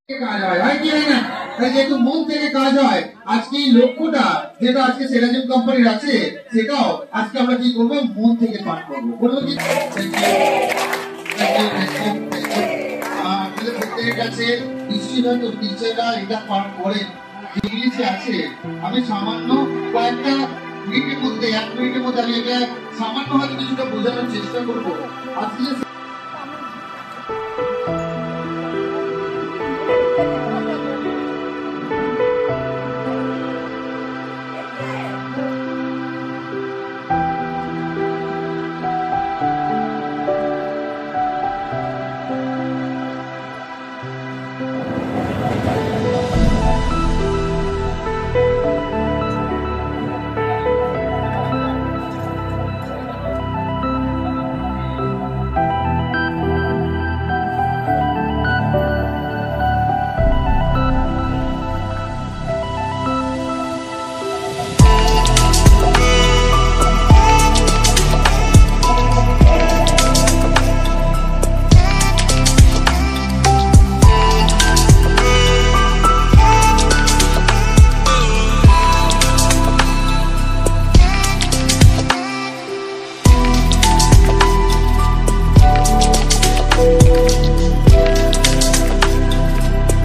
কাজ হয়, হয় কি হয় না? তাই যেহেতু মন থেকে কাজ হয়, আজকে এই লক্ষ্যটা যেটা আজকে সেরাজিম কোম্পানির আছে, সেটাও আজকে আমরা কি করবো, মন থেকে পাঠ করবো। বলবো কি আপনাদের প্রত্যেকের কাছে নিশ্চিত হয়তো টিচাররা এটা পাঠ করেন, ইংলিশে আছে। আমি সামান্য কয়েকটা মিনিটের মধ্যে, 1 মিনিটের মধ্যে আমি এটা সামান্য হয়তো কিছুটা বোঝানোর চেষ্টা করবো। আজকে